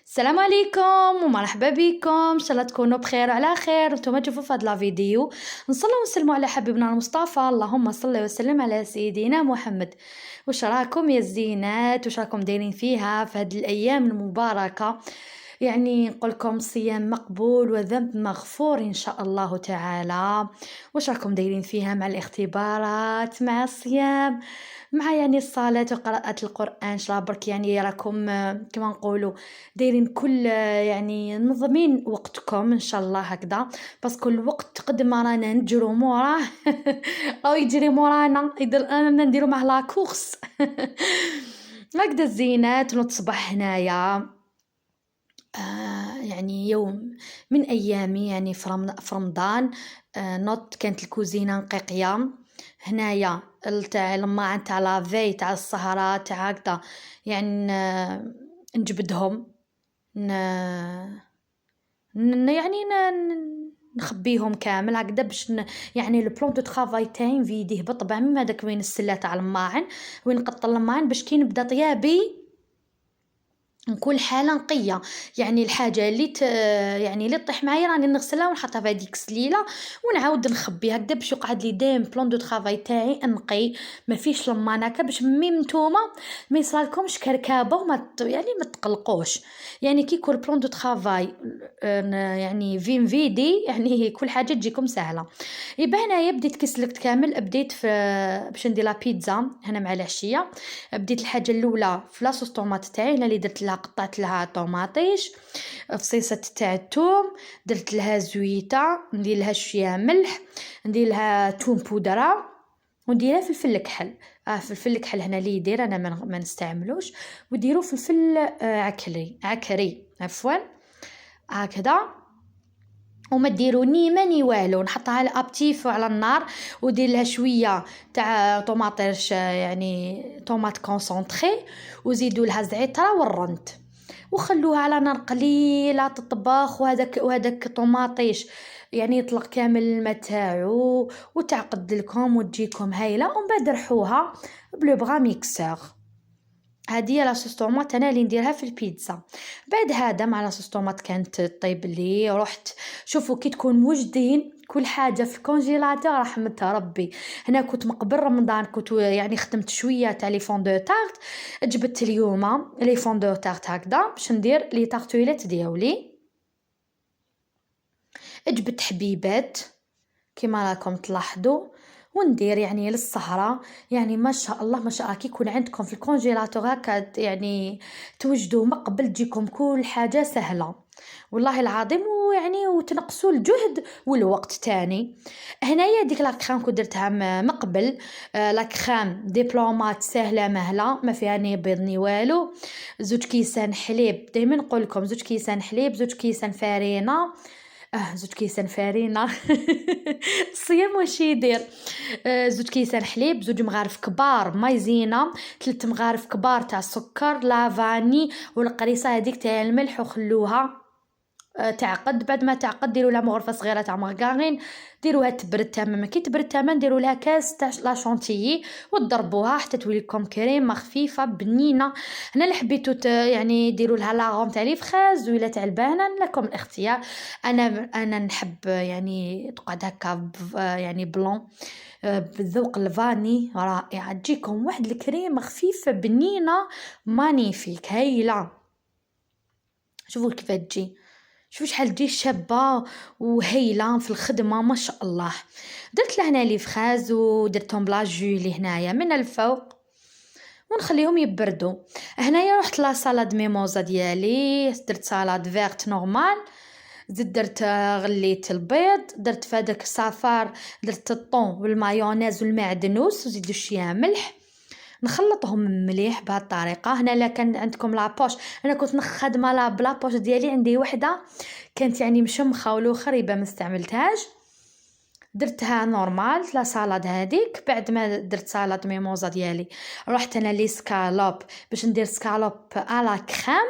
السلام عليكم ومرحبا بكم، ان شاء الله تكونوا بخير وعلى خير. نتوما تشوفوا في هذا الفيديو نصلي ونسلموا على حبيبنا المصطفى، اللهم صل وسلم على سيدنا محمد. واش راكم يا الزينات؟ واش راكم دايرين فيها في هذه الايام المباركه؟ يعني نقول لكم صيام مقبول وذنب مغفور ان شاء الله تعالى. واش راكم دايرين فيها مع الاختبارات، مع الصيام، مع يعني الصلاة وقراءة القرآن؟ شلا برك يعني راكم كما نقولوا دايرين كل يعني منظمين وقتكم ان شاء الله هكذا، باسكو الوقت قد ما رانا نجرو موراه او يجري مورانا انا نديرو معاه لا كورس. هكذا الزينات نتصبح هنايا يعني يوم من ايامي، يعني في رمضان. نوض كانت الكوزينه نقيقيه هنايا تاع لما تاع لافي تاع السهرة تاع هكذا، يعني نجبدهم ن... يعني نخبيهم كامل هكذا باش يعني لو بلان دو طرافاي تاعي نفيديه بطبع من هذاك وين السله تاع الماعن، وين نقطر الماعن باش كي نبدا طيابي نكون حاله نقيه. يعني الحاجه يعني اللي تطيح معايا راني نغسلها ونحطها في هذيك السليله ونعاود نخبيها هكذا باش يقعد لي دايم بلان دو طرافاي تاعي نقي، ما فيش لمان هكا، باش ميم نتوما ما يصرالكمش كركابه يعني ما تقلقوش. يعني كي يكون بلان دو طرافاي يعني فين فيدي يعني كل حاجه تجيكم سهله. يبقى هنايا بديت كسلكت كامل، بديت في باش ندير لا بيتزا هنا مع العشيه. بديت الحاجه الاولى في لاصوص طوماط تاعي، انا اللي درت لها قطعت لها طوماطيش، فصيصه تاع الثوم، درت لها زويته، ندير لها شويه ملح، ندير لها ثوم بودره، ونديرها فلفل الكحل. فلفل الكحل هنا اللي يدير انا ما نستعملوش، وديروا فلفل عكري عفوا هكذا. وما ديروا ني ماني والو، نحطها على ابتيف على النار ودير لها شويه تاع طوماطيش يعني طوماط كونسونطري، وزيدوا لها زعتره والرنت وخلوها على نار قليله تطبخ، وهذاك طوماطيش يعني يطلق كامل الماء تاعو وتعقد لكم وتجيكم هايله. ومن بعد رحوها بلو بغا ميكسور. هذه لاصوص طوماط انا اللي نديرها في البيتزا. بعد هذا مع لاصوص طوماط كانت طيب لي، رحت شوفوا كي تكون موجدين كل حاجه في الكونجيلاتور رحمة ربي. هنا كنت مقبل رمضان كنت يعني خدمت شويه تاع لي فون دو تارت، جبت اليوم لي فون دو تارت هكذا باش ندير لي تارتويلات ديالي. جبت حبيبات كما راكم تلاحظوا وندير يعني للسهرة. يعني ما شاء الله ما شاء الله كي يكون عندكم في الكونجيلاتور هكا يعني توجدوا مقبل تجيكم كل حاجة سهلة والله العظيم، ويعني وتنقصوا الجهد والوقت تاني. هنايا ديك لاكرام كنت درتها مقبل. لاكرام دبلومات سهله مهله ما فيها ني بيض ني والو. زوج كيسان حليب، دائما نقول لكم زوج كيسان حليب، زوج كيسان فرينه، زوج كيسان فرينه. الصيام واش يدير؟ زوج كيسان حليب، زوج مغارف كبار مايزينا، 3 مغارف كبار تاع السكر، لافاني والقريصه هذيك تاع الملح، وخلوها تعقد. بعد ما تعقد ديروا لها مغرفه صغيره تاع مارغارين، ديروها تبرد تماما. كي تبرد تماما ديروا لها كاس تاع لا شونتيي وتضربوها حتى تولي لكم كريمه خفيفه بنينه. هنا اللي حبيتو يعني ديروا لها لاغوم تاع لي فريز ولا تاع البانان، لكم الاختيار. انا نحب يعني تقعد هكا يعني بلون بالذوق الفاني رائعه، تجيكم واحد الكريمه خفيفه بنينه مانيفيك هايله. شوفوا كيف تجي، شوف شحال تجي شابه وهيله في الخدمه ما شاء الله. درت لهنا لي فخاز ودرتهم بلا جو لي هنايا من الفوق ونخليهم يبردوا. هنايا رحت لا سالاد ميموزا ديالي، درت سالاد فيرت نورمال، زدت درت غليت البيض، درت فهداك الصفار، درت الطون والمايونيز والمعدنوس وزيدوا شويه ملح، نخلطهم مليح بهذه الطريقه. هنا لا كان عندكم لابوش، انا كنت خادمه لا بلابوش ديالي عندي وحده كانت يعني مشمخه والاخر يبقى ما استعملتهاش، درتها نورمال لا سالاد هذيك. بعد ما درت سالاد ميموزا ديالي رحت انا لي سكالوب باش ندير سكالوب على كريم.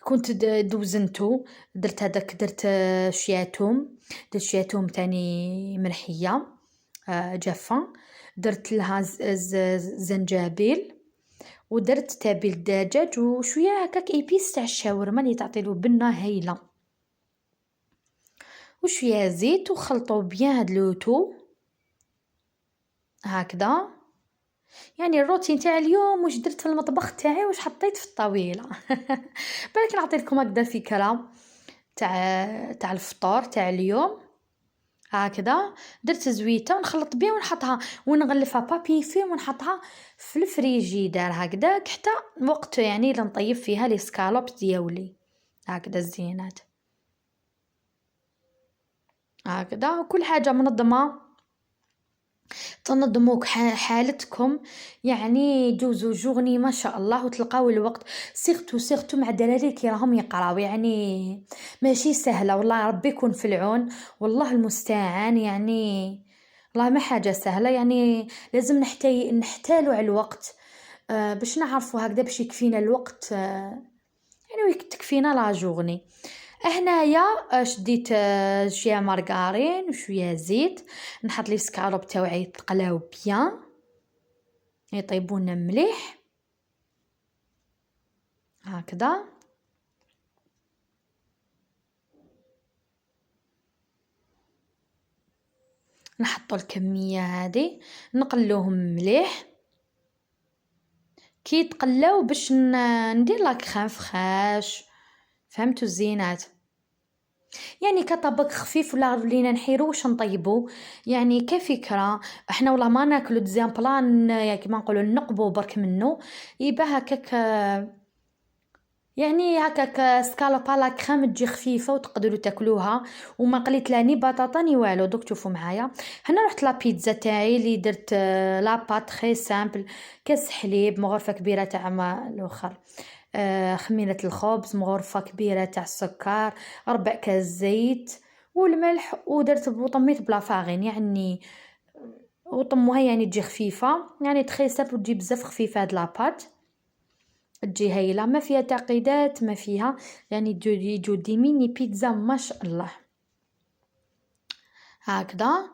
كنت دوزنتو، درت هذاك، درت شويه توم، درت شويه توم تاني ملحيه جافه، درت لها زنجبيل ودرت تابل الدجاج وشويه هكاك ايبيس تاع الشاورما اللي تعطيلو بنه هايله، وشويه زيت وخلطوا بيان هاد لوتو هكذا. يعني الروتين تاع اليوم واش درت في المطبخ تاعي واش حطيت في الطاويله. بالك نعطيكم هكذا فكره تاع الفطور تاع اليوم. هكذا درت زويته ونخلط بها ونحطها ونغلفها بابي فيلم ونحطها في الفريجيدار هكذاك حتى وقت يعني لنطيب فيها لي سكالوب ديالي هكذا الزينات هكذا. وكل حاجه منظمه، تنظموا حالتكم يعني دوزوا جورني ما شاء الله وتلقاو الوقت. سيرتو مع الدراري كي راهم يقراو يعني ماشي سهله والله، ربي يكون في العون والله المستعان. يعني والله ما حاجه سهله، يعني لازم نحتالوا على الوقت باش نعرفوا هكذا باش يكفينا الوقت يعني تكفينا لا جورني. هنايا شديت شويه مارغرين وشويه زيت، نحط لي سكالوب تاوعي يتقلاو بيان يطيبون مليح هكذا. نحطوا الكميه هذه نقلوهم مليح كي يتقلاو باش ندير لاك خام فخاش، فهمتوا الزينات؟ يعني كطبق خفيف ولا ولينا نحيرو واش نطيبو يعني كفكره. احنا والله ما ناكلو دزيام بلان يعني كيما نقولوا نقبو برك منه يبا هكاك يعني هكاك سكالوبا لا كريم تجي خفيفه وتقدروا تاكلوها وما قليت لا ني بطاطا ني والو. دوك شوفوا معايا هنا رحت لا بيتزا تاعي اللي درت لا بات تري سامبل، كاس حليب مغرفه كبيره تاع الاخر خميرة الخبز مغرفة كبيرة تاع السكر 4 كاس زيت والملح، ودرت وطميت بلا فاغين يعني وطموها يعني تجي خفيفة يعني تخي سامبل وتجي بزاف خفيفة هاد لاباط تجي هايله ما فيها تعقيدات ما فيها يعني يجو دي ميني بيتزا ما شاء الله هكذا.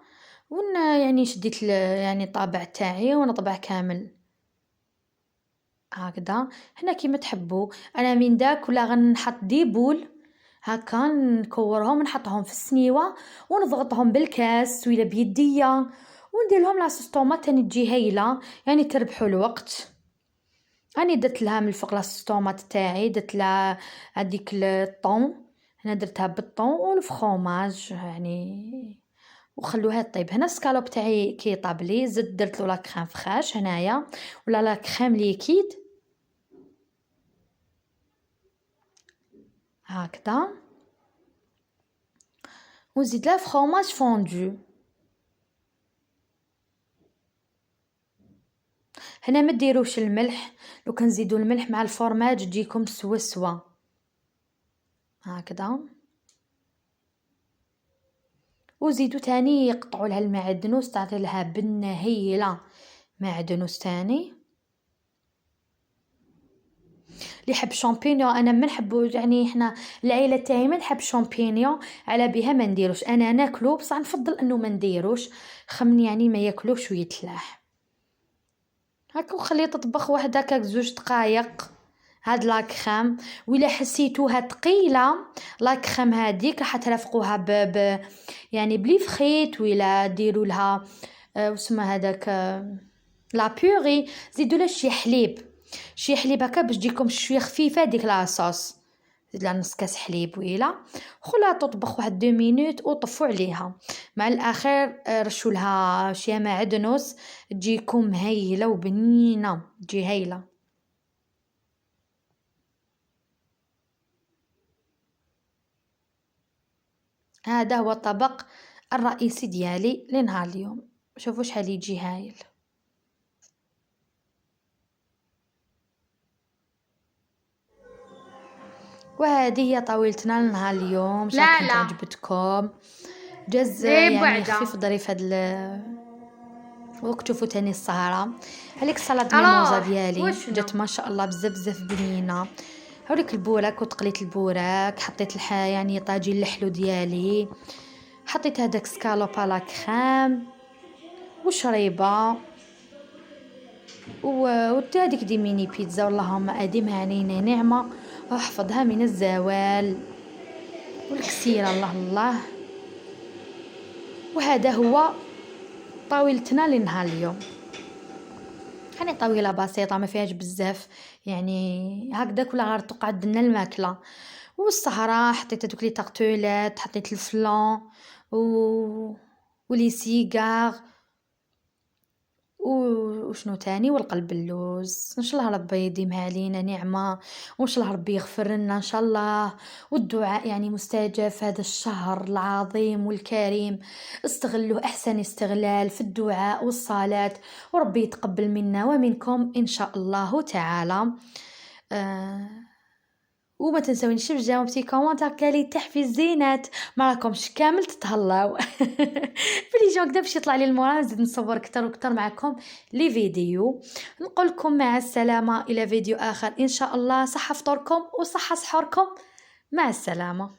يعني شديت يعني الطابع تاعي ونطبع كامل هكذا. هنا كيما تحبوا انا من داك ولا غنحط دي بول هكا نكورهم نحطهم في السنيوه ونضغطهم بالكاس ولا بيديا وندير لهم لاصوص طوماط تاني تجي هايله يعني تربحوا الوقت. راني درت لها من الفوق لاصوص طوماط تاعي درت لها هذيك الطون هنا درتها بالطون والفخوماج يعني وخلوها طيب. هنا السكالوب تاعي كي طابلي زدت درت له لا كريم فخاش هنايا ولا لا كريم ليكيد هكذا وزيد لها فخوماج فوندو. هنا ما ديروش الملح، لو كان زيدوا الملح مع الفرماج تجيكم سوا هكذا. وزيدوا تاني يقطعوا لها المعدنوس تعطي لها بنه هايله معدنوس تاني. اللي يحب شامبينيون انا ما نحبو يعني احنا العائله تاعي ما نحب شامبينيون على بها ما نديروش، انا ناكلو بصح نفضل انه ما نديروش خمن يعني ما ياكلوش ويتلاح هكا وخليه تطبخ واحد هكاك 2 دقائق. هاد لا كريم ولا حسيتوها ثقيله لا كريم هذيك راح ترافقوها يعني بلي فخيت ولا ديروا لها واسمها هذاك لا بيوري زيدوا لها شي حليب هكا باش تجيكم شويه خفيفه ديك لاصوص. زيد لها نص كاس حليب ويلا خليها تطبخ واحد 2 مينوت وطفوا عليها مع الاخر رشوا لها شي معدنوس تجيكم هايله وبنينه تجي هايله. هذا هو الطبق الرئيسي ديالي لنهار اليوم، شوفوا شحال يجي هايل. وهذه هي طاولتنا لنهار اليوم ان شاء الله كانت عجبتكم جز يعني خفيف ظريف هاد وقت. شوفوا تاني السهره هذيك السلطه الميموزا ديالي جات ما شاء الله بزاف بنينه. هوريك البوراك وتقليت البوراك حطيت يعني طاجين الحلو ديالي حطيت هذاك سكالوب على كريم وشريبه هذيك دي ميني بيتزا، واللهم أديمها علينا نعمة واحفظها من الزوال والكسيرة. الله الله. وهذا هو طاولتنا لنهار اليوم، يعني طاولة بسيطة ما فيهاش بزاف، يعني هكذا كل غير تقعد لنا الماكلة. والسهرة حطيت هذوك لي طارتولات، حطيت الفلان و ولي سيجار وشنو تاني، والقلب اللوز. ان شاء الله ربي يديمها علينا نعمة، وان شاء الله ربي يغفر لنا ان شاء الله. والدعاء يعني مستجاب في هذا الشهر العظيم والكريم، استغلوا احسن استغلال في الدعاء والصلاة، وربي يتقبل منا ومنكم ان شاء الله تعالى. آه وما تنسونيش بجاوب بتي كومونتير كالي تحفيزينات، ما راكمش كامل تتهلاو. بلي جو هكذا باش يطلع لي المورا نزيد نصور كتر وكتر معكم لي فيديو. نقول لكم مع السلامة الى فيديو اخر ان شاء الله. صحة فطوركم وصحة سحوركم، مع السلامة.